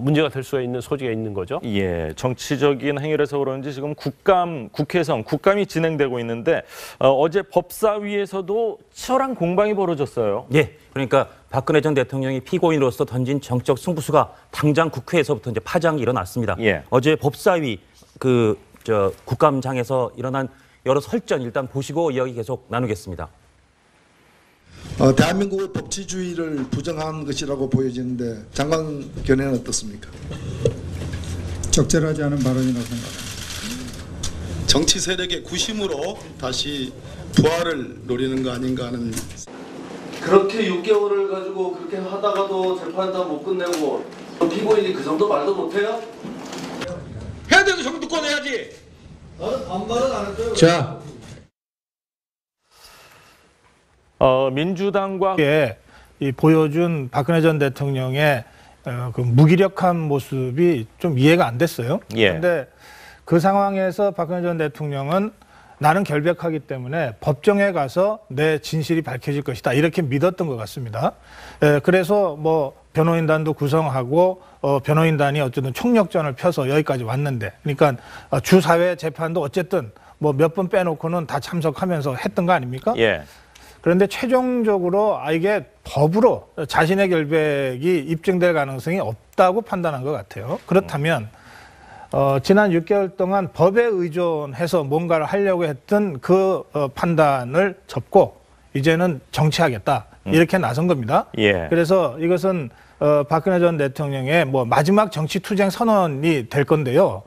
문제가 될 수가 있는 소지가 있는 거죠. 예, 정치적인 행위라서 그런지 지금 국회에서 국감이 진행되고 있는데 어제 법사위에서도 치열한 공방이 벌어졌어요. 예, 그러니까 박근혜 전 대통령이 피고인으로서 던진 정치적 승부수가 당장 국회에서부터 이제 파장이 일어났습니다. 예. 어제 법사위 국감장에서 일어난 여러 설전 일단 보시고 이야기 계속 나누겠습니다. 대한민국의 법치주의를 부정한 것이라고 보여지는데 장관 견해는 어떻습니까? 적절하지 않은 발언이라고 생각합니다. 정치 세력의 구심으로 다시 부활을 노리는 거 아닌가 하는. 그렇게 6개월을 가지고 그렇게 하다가도 재판 다 못 끝내고 피고인이 그 정도 말도 못해요? 해야 되는 정도권 해야지. 나는 반말은 안 했어요. 자, 민주당과 이 보여준 박근혜 전 대통령의 그 무기력한 모습이 좀 이해가 안 됐어요. 예. 그런데 그 상황에서 박근혜 전 대통령은 나는 결백하기 때문에 법정에 가서 내 진실이 밝혀질 것이다 이렇게 믿었던 것 같습니다. 그래서 뭐 변호인단도 구성하고 변호인단이 어쨌든 총력전을 펴서 여기까지 왔는데, 그러니까 주사회 재판도 어쨌든 뭐 몇 번 빼놓고는 다 참석하면서 했던 거 아닙니까? 예. 그런데 최종적으로 이게 법으로 자신의 결백이 입증될 가능성이 없다고 판단한 것 같아요. 그렇다면 지난 6개월 동안 법에 의존해서 뭔가를 하려고 했던 그 판단을 접고 이제는 정치하겠다 이렇게 나선 겁니다. 예. 그래서 이것은 박근혜 전 대통령의 뭐 마지막 정치 투쟁 선언이 될 건데요.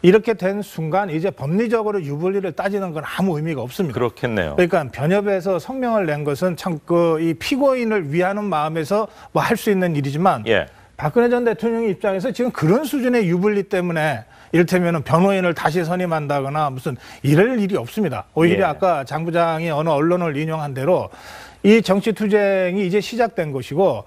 이렇게 된 순간 이제 법리적으로 유불리를 따지는 건 아무 의미가 없습니다. 그렇겠네요. 그러니까 변협에서 성명을 낸 것은 참 이 피고인을 위하는 마음에서 뭐 할 수 있는 일이지만 예. 박근혜 전 대통령의 입장에서 지금 그런 수준의 유불리 때문에 이를테면 변호인을 다시 선임한다거나 무슨 이럴 일이 없습니다. 오히려 예. 아까 장 부장이 어느 언론을 인용한 대로 이 정치 투쟁이 이제 시작된 것이고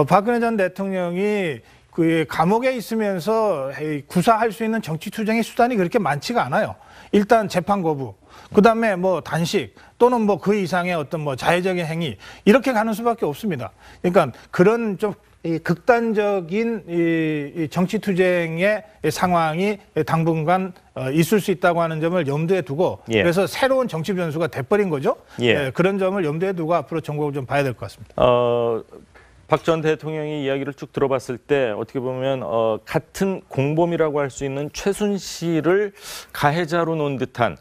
박근혜 전 대통령이 그 감옥에 있으면서 구사할 수 있는 정치 투쟁의 수단이 그렇게 많지가 않아요. 일단 재판 거부, 그다음에 뭐 단식 또는 뭐 그 이상의 어떤 뭐 자해적인 행위 이렇게 가는 수밖에 없습니다. 그러니까 그런 좀 극단적인 이 정치 투쟁의 상황이 당분간 있을 수 있다고 하는 점을 염두에 두고 예. 그래서 새로운 정치 변수가 돼버린 거죠. 예. 그런 점을 염두에 두고 앞으로 정국을 좀 봐야 될 것 같습니다. 박 전 대통령이 이야기를 쭉 들어봤을 때 어떻게 보면 같은 공범이라고 할 수 있는 최순실을 가해자로 놓은 듯한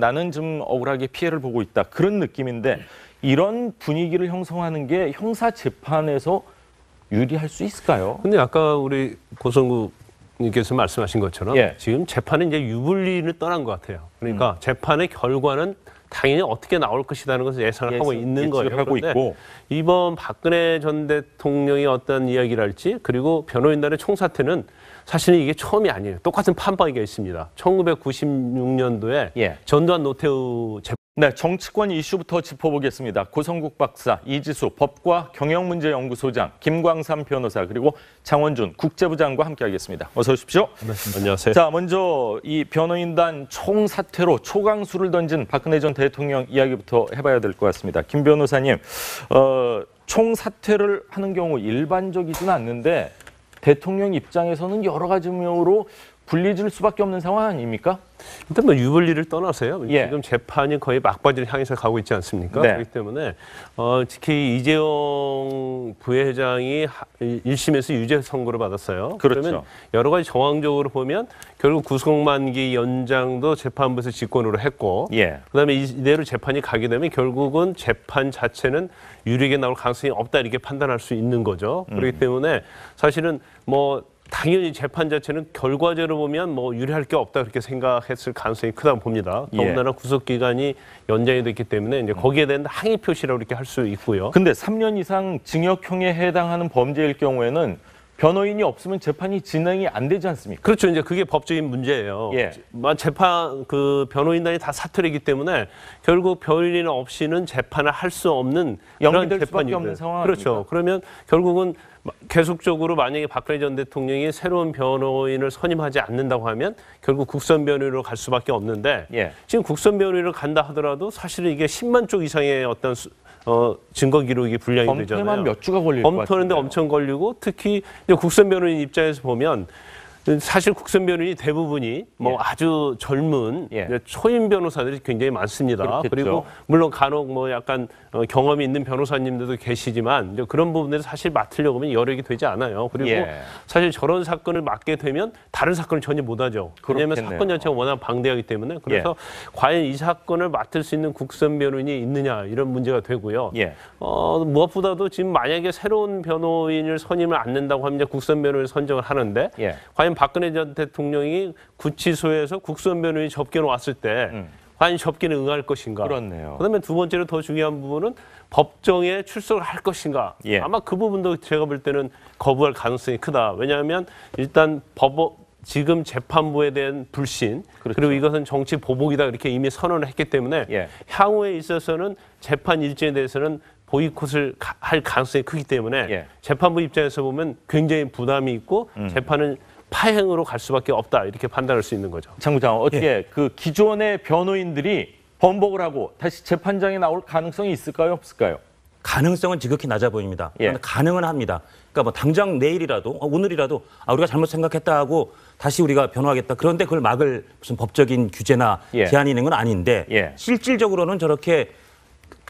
나는 좀 억울하게 피해를 보고 있다 그런 느낌인데 이런 분위기를 형성하는 게 형사 재판에서 유리할 수 있을까요? 근데 아까 우리 고성국님께서 말씀하신 것처럼 예. 지금 재판은 이제 유불리를 떠난 것 같아요. 그러니까 재판의 결과는 당연히 어떻게 나올 것이라는 것을 예상을 하고 있는 거예요. 예측을 하고 그런데 있고. 이번 박근혜 전 대통령이 어떤 이야기를 할지 그리고 변호인단의 총사퇴는 사실은 이게 처음이 아니에요. 똑같은 판박이가 있습니다. 1996년도에 예. 전두환 노태우 재판 네, 정치권 이슈부터 짚어보겠습니다. 고성국 박사, 이지수 법과 경영문제연구소장, 김광삼 변호사, 그리고 장원준 국제부장과 함께하겠습니다. 어서 오십시오. 안녕하세요. 자, 먼저 이 변호인단 총사퇴로 초강수를 던진 박근혜 전 대통령 이야기부터 해봐야 될 것 같습니다. 김 변호사님, 총사퇴를 하는 경우 일반적이지는 않는데 대통령 입장에서는 여러 가지 묘로 불리해질 수밖에 없는 상황 아닙니까? 일단 뭐 유불리를 떠나서요. 예. 지금 재판이 거의 막바지를 향해서 가고 있지 않습니까? 네. 그렇기 때문에 특히 이재용 부회장이 1심에서 유죄 선고를 받았어요. 그렇죠. 그러면 여러 가지 정황적으로 보면 결국 구속만기 연장도 재판부에서 직권으로 했고 예. 그다음에 이대로 재판이 가게 되면 결국은 재판 자체는 유리하게 나올 가능성이 없다 이렇게 판단할 수 있는 거죠. 그렇기 때문에 사실은 뭐 당연히 재판 자체는 결과적으로 보면 뭐 유리할 게 없다 그렇게 생각했을 가능성이 크다고 봅니다. 예. 더군다나 구속 기간이 연장이 됐기 때문에 이제 거기에 대한 항의 표시라고 이렇게 할 수 있고요. 근데 3년 이상 징역형에 해당하는 범죄일 경우에는 변호인이 없으면 재판이 진행이 안 되지 않습니까? 그렇죠. 이제 그게 법적인 문제예요. 예. 재판 변호인단이 다 사퇴이기 때문에 결국 변호인 없이는 재판을 할 수 없는 그런 연기될 수밖에 재판이 없는 상황 그렇죠. 아닙니까? 그러면 결국은 계속적으로 만약에 박근혜 전 대통령이 새로운 변호인을 선임하지 않는다고 하면 결국 국선 변호인으로 갈 수밖에 없는데 예. 지금 국선 변호인으로 간다 하더라도 사실은 이게 10만 쪽 이상의 어떤 증거 기록이 분량이 되잖아요. 검토에만 몇 주가 걸릴 것 같아요. 검토하는데 엄청 걸리고 특히 이제 국선 변호인 입장에서 보면 사실 국선 변호인이 대부분이 뭐 예. 아주 젊은 예. 초임 변호사들이 굉장히 많습니다. 그렇겠죠. 그리고 물론 간혹 뭐 약간 경험이 있는 변호사님들도 계시지만 이제 그런 부분들을 사실 맡으려고 하면 여력이 되지 않아요. 그리고 예. 사실 저런 사건을 맡게 되면 다른 사건을 전혀 못하죠. 왜냐하면 그렇겠네요. 사건 자체가 워낙 방대하기 때문에 그래서 과연 이 사건을 맡을 수 있는 국선 변호인이 있느냐 이런 문제가 되고요. 예. 무엇보다도 지금 만약에 새로운 변호인을 선임을 않는다고 하면 이제 국선 변호인을 선정을 하는데 예. 과연 박근혜 전 대통령이 구치소에서 국선 변호인이 접견을 왔을 때 과연 접견에 응할 것인가. 그렇네요. 그다음에 두 번째로 더 중요한 부분은 법정에 출석을 할 것인가. 예. 아마 그 부분도 제가 볼 때는 거부할 가능성이 크다. 왜냐하면 일단 지금 재판부에 대한 불신 그렇죠. 그리고 이것은 정치 보복이다 이렇게 이미 선언을 했기 때문에 예. 향후에 있어서는 재판 일정에 대해서는 보이콧을 할 가능성이 크기 때문에 예. 재판부 입장에서 보면 굉장히 부담이 있고 재판은 파행으로 갈 수밖에 없다 이렇게 판단할 수 있는 거죠. 장 부장 어떻게 그 기존의 변호인들이 번복을 하고 다시 재판장에 나올 가능성이 있을까요, 없을까요? 가능성은 지극히 낮아 보입니다. 예. 그런데 가능은 합니다. 그러니까 뭐 당장 내일이라도 오늘이라도 우리가 잘못 생각했다 하고 다시 우리가 변호하겠다. 그런데 그걸 막을 무슨 법적인 규제나 예. 제한이 있는 건 아닌데 예. 실질적으로는 저렇게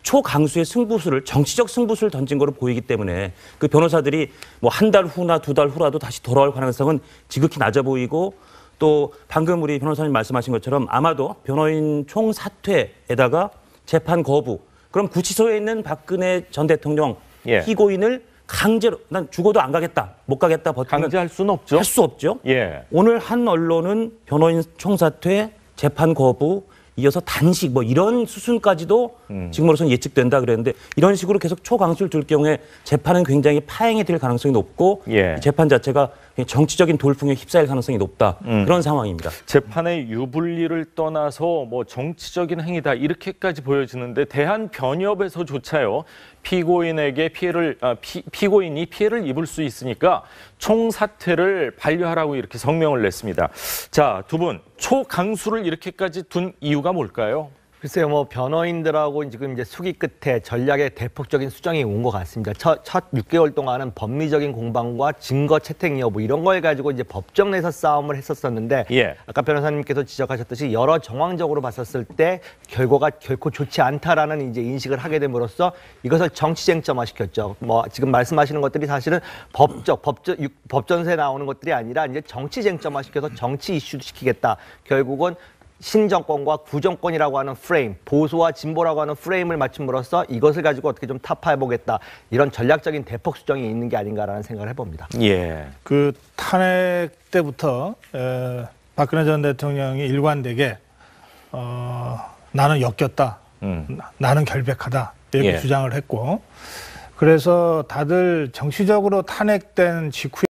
초강수의 승부수를 정치적 승부수를 던진 거로 보이기 때문에 그 변호사들이 뭐 한 달 후나 두 달 후라도 다시 돌아올 가능성은 지극히 낮아 보이고 또 방금 우리 변호사님 말씀하신 것처럼 아마도 변호인 총사퇴에다가 재판 거부 그럼 구치소에 있는 박근혜 전 대통령 예. 피고인을 강제로 난 죽어도 안 가겠다 못 가겠다 버티면 강제할 수는 없죠. 할 수 없죠. 예. 오늘 한 언론은 변호인 총사퇴 재판 거부 이어서 단식 뭐 이런 수순까지도 지금으로서는 예측된다 그랬는데 이런 식으로 계속 초강수를 둘 경우에 재판은 굉장히 파행이 될 가능성이 높고 예. 재판 자체가 정치적인 돌풍에 휩싸일 가능성이 높다 그런 상황입니다. 재판의 유불리를 떠나서 뭐 정치적인 행위다 이렇게까지 보여지는데 대한변협에서조차요 피고인에게 피고인이 피해를 입을 수 있으니까 총사퇴를 반려하라고 이렇게 성명을 냈습니다. 자, 두 분 초강수를 이렇게까지 둔 이유가 뭘까요? 글쎄요, 뭐 변호인들하고 지금 이제 수기 끝에 전략의 대폭적인 수정이 온 것 같습니다. 첫 6개월 동안은 법리적인 공방과 증거 채택 여부 이런 걸 가지고 이제 법정 내에서 싸움을 했었었는데 예. 아까 변호사님께서 지적하셨듯이 여러 정황적으로 봤었을 때 결과가 결코 좋지 않다라는 이제 인식을 하게 됨으로써 이것을 정치쟁점화 시켰죠. 뭐 지금 말씀하시는 것들이 사실은 법전세에 나오는 것들이 아니라 이제 정치쟁점화 시켜서 정치 이슈도 시키겠다. 결국은 신정권과 구정권이라고 하는 프레임, 보수와 진보라고 하는 프레임을 맞춤으로써 이것을 가지고 어떻게 좀 타파해보겠다. 이런 전략적인 대폭 수정이 있는 게 아닌가라는 생각을 해봅니다. 예. 그 탄핵 때부터 박근혜 전 대통령이 일관되게 나는 엮였다. 나는 결백하다. 이렇게 예. 주장을 했고 그래서 다들 정치적으로 탄핵된 직후에